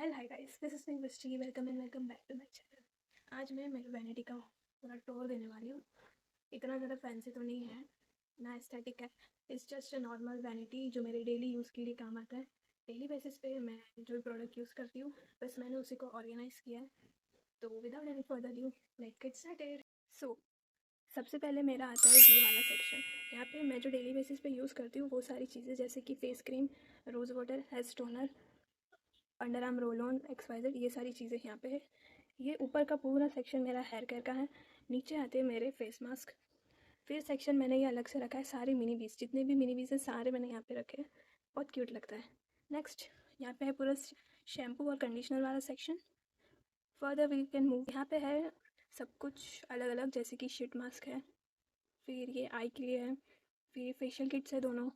Well hi guys, this is Misty. Welcome back to my channel. आज मैं मेरे vanity का पूरा टूर देने वाली हूँ। इतना ज़्यादा फैंसी तो नहीं है, ना एस्थेटिक है। It's just a normal vanity जो मेरे डेली यूज़ के लिए काम आता है। डेली बेसिस पे मैं जो प्रोडक्ट यूज़ करती हूँ, बस मैंने उसी को ऑर्गेनाइज़ किया है। तो without any further due, let's get started. So सबसे पहले मेरा आता है ये वाला सेक्शन। यहाँ पे मैं जो डेली बेसिस पे यूज़ करती हूँ वो सारी चीज़ें, जैसे कि face cream, rose water, hair toner, under arm roll on, XYZ, ये सारी चीज़ें यहाँ पे है। ये ऊपर का पूरा सेक्शन मेरा हेयर केयर का है। नीचे आते हैं मेरे फेस मास्क। फिर सेक्शन मैंने ये अलग से रखा है, सारे मिनी बीज, जितने भी मिनी बीज हैं सारे मैंने यहाँ पे रखे हैं। बहुत क्यूट लगता है। नेक्स्ट यहाँ पे है पूरा शैम्पू और कंडीशनर वाला section. Further we can move. यहाँ पे है सब कुछ अलग अलग, जैसे कि शीट मास्क है, फिर ये आई के लिए है, फिर फेशियल किट्स है दोनों।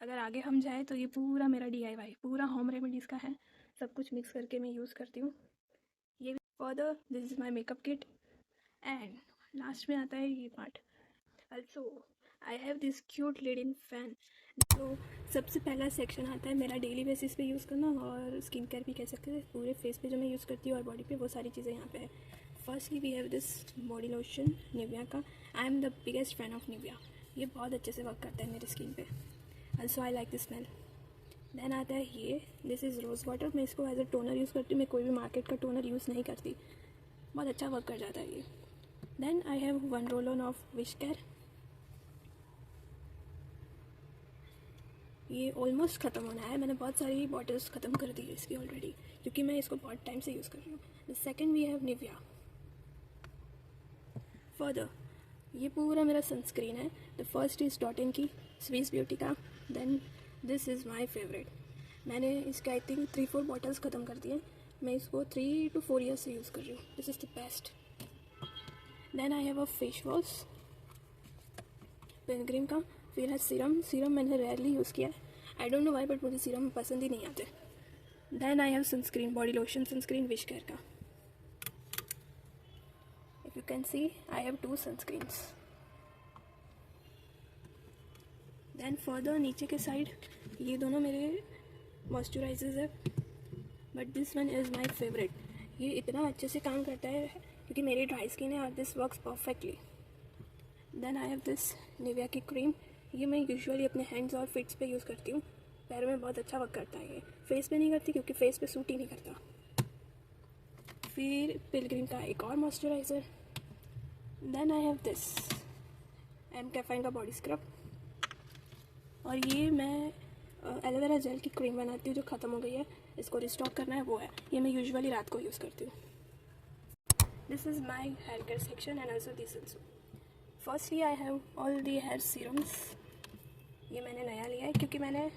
अगर आगे हम जाए तो ये पूरा मेरा DIY पूरा होम रेमेडीज़ का है। सब कुछ मिक्स करके मैं यूज़ करती हूँ। ये further this is my makeup kit. And last में आता है ये part. also I have this cute lid fan. तो सबसे पहला सेक्शन आता है मेरा डेली बेसिस पे यूज़ करना, और स्किन केयर भी कह सकते हैं। पूरे फेस पे जो मैं यूज़ करती हूँ और बॉडी पे, वो सारी चीज़ें यहाँ पे है। Firstly we have this body lotion Nivea का। I am the biggest fan of Nivea. ये बहुत अच्छे से वर्क करता है मेरी स्किन पे। also I like the smell. Then आता है ये, दिस इज़ रोज़ वाटर। मैं इसको एज अ टोनर यूज़ करती हूँ। मैं कोई भी मार्केट का टोनर यूज़ नहीं करती, बहुत अच्छा वर्क कर जाता है ये। Then I have one roll on of Wish Care. ये ऑलमोस्ट ख़त्म होना है, मैंने बहुत सारी बॉटल्स ख़त्म कर दी है इसकी ऑलरेडी, क्योंकि मैं इसको बहुत टाइम से यूज़ कर रही हूँ। The second we have Nivea. Further ये पूरा मेरा सनस्क्रीन है। The first is Dot and Key Swiss Beauty का। Then this is my favourite. मैंने इसके आई थिंक 3-4 बॉटल्स ख़त्म कर दिए। मैं इसको 3 to 4 ईयर्स से यूज़ कर रही हूँ। This is the best. Then I have a face wash Pilgrim का। फिर है सीरम मैंने रेयरली यूज़ किया है, I don't know why, but मुझे सीरम पसंद ही नहीं आते। Then I have sunscreen, body lotion sunscreen wish care का। If you can see I have 2 sunscreens. Then further नीचे के साइड ये दोनों मेरे मॉइस्चराइजर्स है, but this one is my favourite. ये इतना अच्छे से काम करता है क्योंकि मेरी ड्राई स्किन है और this works perfectly. Then I have this Nivea की क्रीम। ये मैं यूजुअली अपने हैंड्स और फिट्स पे यूज़ करती हूँ। पैरों में बहुत अच्छा वर्क करता है। ये फेस पे नहीं करती क्योंकि फेस पे सूट ही नहीं करता। फिर पिलग्रिम का एक और moisturiser. Then I have this caffeine का बॉडी स्क्रब। और ये मैं एलोवेरा जेल की क्रीम बनाती हूँ जो ख़त्म हो गई है, इसको रिस्टॉक करना है, वो है। ये मैं यूजुअली रात को यूज़ करती हूँ। This is my hair care section and also this also. Firstly I have all the hair serums. ये मैंने नया लिया है क्योंकि मैंने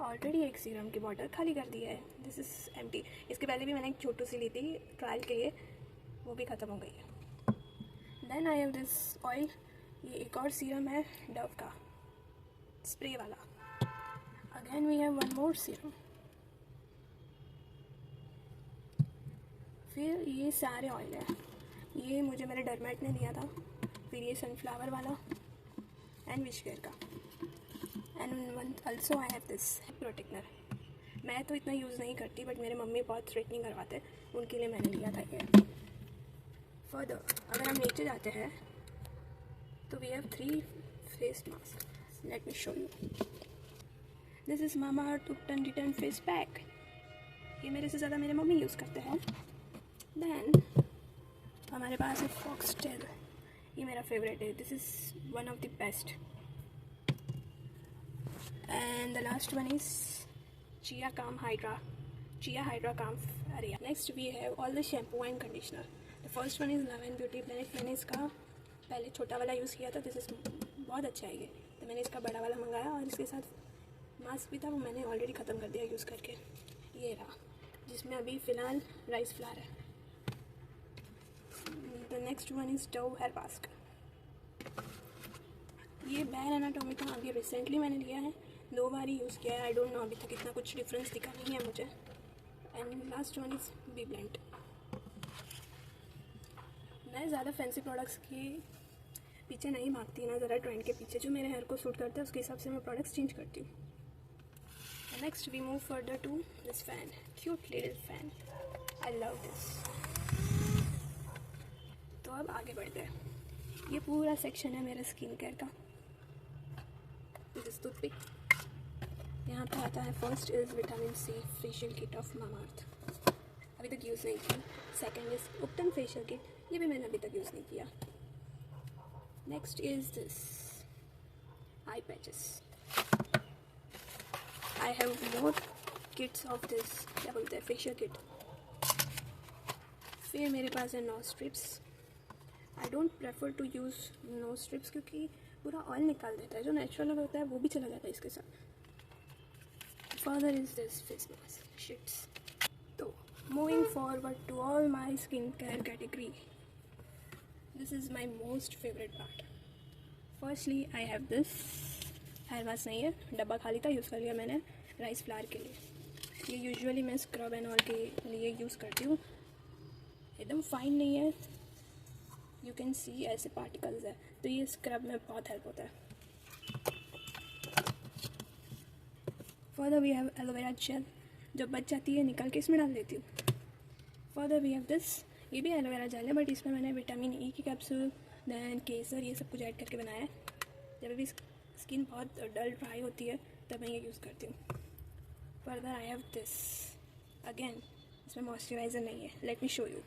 ऑलरेडी एक सीरम की बॉटल खाली कर दी है। This is empty. इसके पहले भी मैंने एक छोटू सी ली थी ट्रायल के लिए, वो भी ख़त्म हो गई है। Then I have this oil. ये एक और सीरम है डव का, स्प्रे वाला। Again we have one more serum. फिर ये सारे ऑयल है, ये मुझे मेरे डरमेट ने दिया था। फिर ये सनफ्लावर वाला एंड विश केयर का। And one also I have this protector. मैं तो इतना यूज़ नहीं करती, बट मेरे मम्मी बहुत स्ट्रेटनिंग करवाते हैं, उनके लिए मैंने लिया था ये। फर्दर अगर हम नीचे जाते हैं तो we have 3 face mask. Let me show you. This is Mamaearth ubtan return face pack. ये मेरे से ज़्यादा मेरे मम्मी यूज़ करते हैं। देन हमारे पास है फॉक्सटेल। ये मेरा फेवरेट है, this is one of the best. And the last one is chia hydra calm area. Next we have all the shampoo and conditioner. The first one is Love and Beauty Blend. मैंने इसका पहले छोटा वाला use किया था, this is बहुत अच्छा है ये, तो मैंने इसका बड़ा वाला मंगाया। और इसके साथ मास्क भी था, वो मैंने ऑलरेडी ख़त्म कर दिया यूज़ करके। ये रहा, जिसमें अभी फ़िलहाल राइस फ्लावर है। The next one is Dove hair mask. ये बेयर एनाटॉमी का अभी रिसेंटली मैंने लिया है, 2 बार ही यूज़ किया है। आई डोंट नो अभी तक इतना कुछ डिफरेंस दिखा नहीं है मुझे। And last one is B Blend. मैं ज़्यादा फैंसी प्रोडक्ट्स के पीछे नहीं भागती ना, ज़रा ट्रेंड के पीछे। जो मेरे हेयर को सूट करता है उसके हिसाब से मैं प्रोडक्ट्स चेंज करती हूँ। Next we move further to this fan, cute little fan. I love this. तो अब आगे बढ़ते हैं. ये पूरा सेक्शन है मेरा स्किन केयर का. This is toothpick. यहाँ पे आता है first is vitamin C facial kit of Mamaearth. अभी तक यूज़ नहीं की. Second is ubtan facial kit. ये भी मैंने अभी तक यूज़ नहीं किया. Next is this eye patches. I have more kits of this, क्या बोलते हैं, फेशियल किट. फिर मेरे पास है nose strips. I don't prefer to use nose strips क्योंकि पूरा ऑयल निकाल देता है. जो नेचुरल होता है वो भी चला जाता है इसके साथ. Further is this face mask sheets. तो moving forward to all my skin care category. This is my most favourite part. Firstly I have this. Hair mask नहीं है, डब्बा खाली था, यूज़ कर लिया मैंने राइस फ्लावर के लिए. ये यूजुअली मैं स्क्रब एंड ऑल के लिए यूज़ करती हूँ. एकदम फाइन नहीं है, यू कैन सी ऐसे पार्टिकल्स है, तो ये स्क्रब में बहुत हेल्प होता है. Further we have aloe vera gel. जब बच जाती है निकाल के इसमें डाल देती हूँ. Further we have this. ये भी एलोवेरा जेल है बट इसमें मैंने विटामिन ई की कैप्सूल दैन केसर ये सब कुछ ऐड करके बनाया है. जब भी स्किन बहुत डल ड्राई होती है तब मैं ये यूज़ करती हूँ. Further I have this. Again इसमें मॉइस्चराइज़र नहीं है. Late me show you.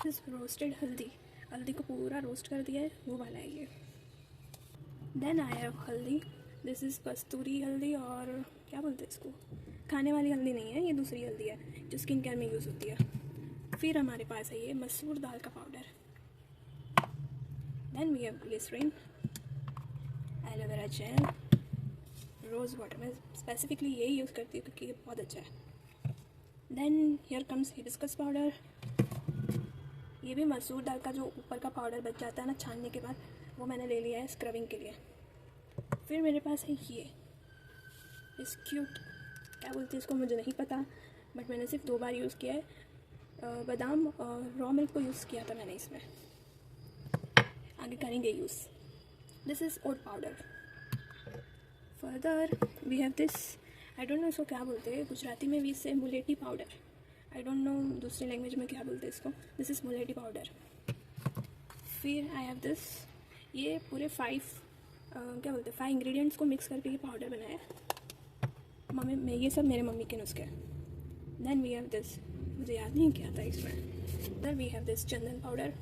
This roasted हल्दी. हल्दी को पूरा रोस्ट कर दिया है, वो वाला है ये. देन आई हैव हल्दी. दिस इज़ कस्तूरी हल्दी, और क्या बोलते हैं इसको, खाने वाली हल्दी नहीं है, ये दूसरी हल्दी है जो स्किन केयर में यूज़ होती है. फिर हमारे पास है ये मसूर दाल का powder. Then we have glycerin, aloe vera gel, rose water. मैं स्पेसिफिकली यही यूज़ करती हूँ क्योंकि ये बहुत अच्छा है. Then here comes hibiscus powder. ये भी मसूर दाल का जो ऊपर का पाउडर बच जाता है ना छानने के बाद, वो मैंने ले लिया है स्क्रबिंग के लिए. फिर मेरे पास है ये इस क्यूट, क्या बोलते हैं इसको मुझे नहीं पता, बट मैंने सिर्फ 2 बार यूज़ किया है. बादाम और रॉ मिल्क को यूज़ किया था मैंने इसमें. आगे करेंगे use. This is oat powder. Further we have this. I don't know इसको क्या बोलते हैं, गुजराती में भी इससे मुलेठी पाउडर. आई डोंट नो दूसरी लैंग्वेज में क्या बोलते हैं इसको. दिस इज़ मुलेठी पाउडर. फिर आई हैव दिस. ये पूरे 5 क्या बोलते हैं 5 इंग्रेडिएंट्स को मिक्स करके ये पाउडर बनाया है मम्मी मैं. ये सब मेरे मम्मी के नुस्खे. Then we have this. मुझे याद नहीं क्या था इसमें. देन वी हैव दिस चंदन पाउडर,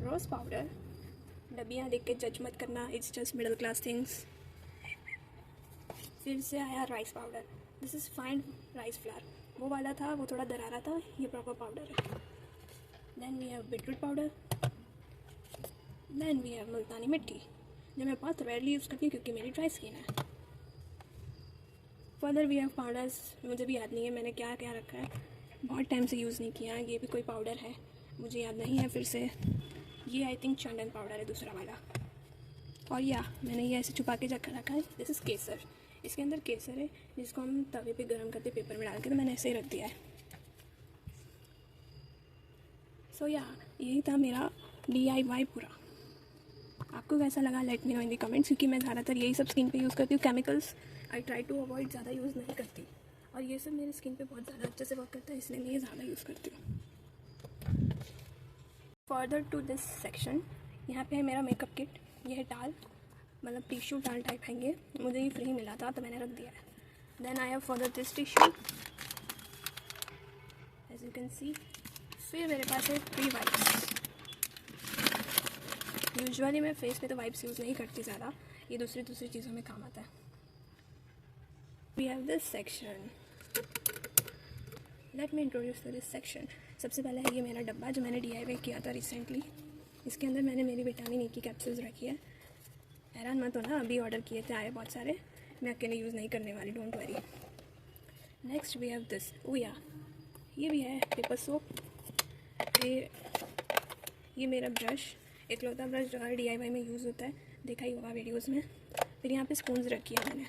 रोज़ पाउडर. डब्बियाँ देख के जज मत करना, it's just middle class things. फिर से आया rice powder. This is fine rice flour. वो वाला था वो थोड़ा दरारा था, ये प्रॉपर पाउडर है. Then we have beetroot powder. Then we have मुल्तानी मिट्टी, जो मैं बहुत रेयरली यूज़ करती हूँ क्योंकि मेरी ड्राई स्किन है. Further we have powders. मुझे भी याद नहीं है मैंने क्या क्या रखा है, बहुत टाइम से यूज़ नहीं किया. ये भी कोई पाउडर है, मुझे याद नहीं है. फिर से ये आई थिंक चंदन पाउडर है दूसरा वाला. और या मैंने ये ऐसे छुपा के रखा है. दिस इज़ केसर. इसके अंदर केसर है जिसको हम तवे पे गर्म करते पेपर में डाल के, तो मैंने ऐसे ही रख दिया है. सो या यही था मेरा DIY पूरा. आपको कैसा लगा let me know in the comments, क्योंकि मैं ज़्यादातर यही सब स्किन पे यूज़ करती हूँ. Chemicals I try to avoid, ज़्यादा यूज़ नहीं करती. और ये सब मेरे स्किन पे बहुत ज़्यादा अच्छे से वर्क करता है, इसलिए मैं ये ज़्यादा यूज़ करती हूँ. फर्दर टू दिस सेक्शन, यहाँ पे है मेरा मेकअप किट. ये है टाल, मतलब टिश्यू टाल टाइप है ये. मुझे ये फ्री मिला था तो मैंने रख दिया है. Then I have further this tissue as you can see. फिर मेरे पास है फ्री वाइप्स. यूजुअली मैं फेस पे तो वाइप्स यूज़ नहीं करती ज़्यादा, ये दूसरी चीज़ों में काम आता है. We have this section. Let me introduce to this section. सबसे पहले है ये मेरा डब्बा जो मैंने DIY किया था रिसेंटली. इसके अंदर मैंने मेरी विटामिन ई की कैप्सूल्स रखी है. हैरान मत होना, अभी ऑर्डर किए थे, आए बहुत सारे. मैं अकेले यूज़ नहीं करने वाली, don't worry. Next we have this. ओ या ये भी है पेपर सोप. ये मेरा ब्रश, इकलौता ब्रश जो हर DIY में यूज़ होता है, देखा ही होगा वीडियोज़ में. फिर यहाँ पे स्पून्स रखी है मैंने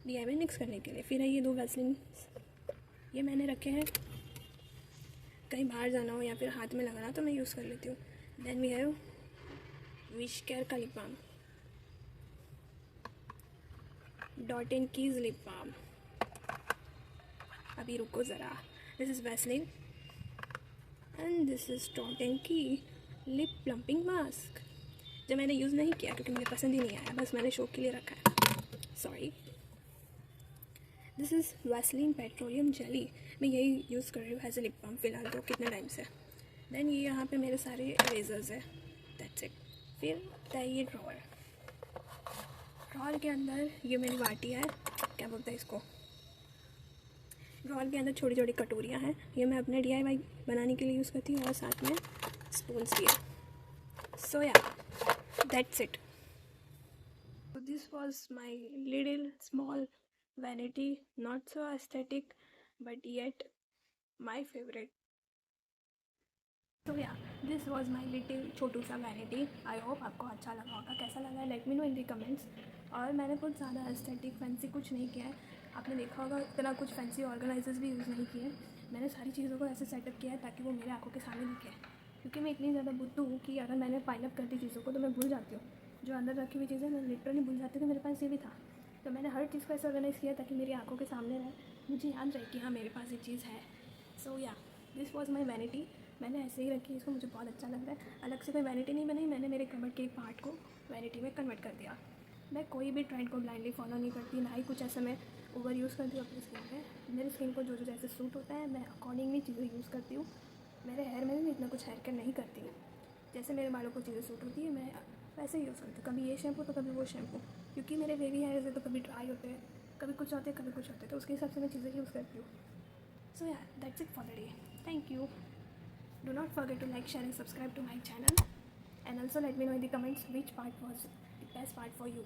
DIY मिक्स करने के लिए. फिर है ये 2 वैसलीन, ये मैंने रखे हैं कहीं बाहर जाना हो या फिर हाथ में लगाना तो मैं यूज़ कर लेती हूँ. Then we have wish care का lip balm. Dot and Keys lip balm. अभी रुको ज़रा। This is Vaseline and this is Dot and Key lip plumping mask, जो मैंने यूज़ नहीं किया क्योंकि मुझे पसंद ही नहीं आया, बस मैंने शौक के लिए रखा है, sorry. This is Vaseline petroleum jelly, मैं यही यूज़ कर रही हूँ एज ए लिप बाम फ़िलहाल तो कितने टाइम से। देन ये यहाँ पे मेरे सारे इरेजर्स है, दैट्स इट। फिर होता है ये ड्रॉअर। ड्रॉअर के अंदर ये मेरी वाटी है, क्या बोलते हैं इसको, ड्रॉअर के अंदर छोटी छोटी कटोरियाँ हैं, ये मैं अपने DIY बनाने के लिए यूज़ करती हूँ, और साथ में स्पून्स भी है। सो या that's it. So this was my little small vanity, not so aesthetic but yet my favorite. So yeah, this was my little छोटू सा vanity. I hope आपको अच्छा लगा होगा, कैसा लगा लेट मी नो इन दी कमेंट्स। और मैंने कुछ ज़्यादा एस्थेटिक फैंसी कुछ नहीं किया है, आपने देखा होगा इतना कुछ फैंसी ऑर्गेनाइजर्स भी यूज़ नहीं किए। मैंने सारी चीज़ों को ऐसे सेटअप किया है ताकि वो मेरे आंखों के सामने दिखे, क्योंकि मैं इतनी ज़्यादा बुद्धू हूँ कि अगर मैंने पाइलअप कर दी चीज़ों को तो मैं भूल जाती हूँ, जो अंदर रखी हुई चीज़ें मैं लिटरली भूल जाती हूँ कि मेरे पास ये भी था। तो मैंने हर चीज़ को ऐसे ऑर्गेनाइज़ किया ताकि मेरी आंखों के सामने रहे, मुझे याद रहे कि हाँ मेरे पास ये चीज़ है। सो या दिस वॉज माई वैनिटी, मैंने ऐसे ही रखी इसको, मुझे बहुत अच्छा लग रहा है। अलग से कोई वैनिटी नहीं बनाई, मैंने मेरे कबर्ड के एक पार्ट को वैनिटी में कन्वर्ट कर दिया। मैं कोई भी ट्रेंड को ब्लाइंडली फॉलो नहीं करती, ना ही कुछ ऐसा मैं ओवर यूज़ करती हूँ अपनी स्किन पे। मेरी स्किन को जो जो जैसे सूट होता है मैं अकॉर्डिंगली चीज़ें यूज़ करती हूँ। मेरे हेयर में भी इतना कुछ हेयर केयर नहीं करती हूँ, जैसे मेरे बालों को चीज़ें सूट होती है मैं वैसे ही यूज़ करती हूँ। कभी ये शैम्पू तो कभी वो शैम्पू, क्योंकि मेरे वेवी हेयर्स है तो कभी ड्राई होते हैं, कभी कुछ होते हैं कभी कुछ होते हैं, तो उसके हिसाब से मैं चीज़ें यूज़ करती हूँ। सो या that's it for the day, thank you. Do not forget to like, share and subscribe to my channel, and also let me know in the comments which part was the best part for you.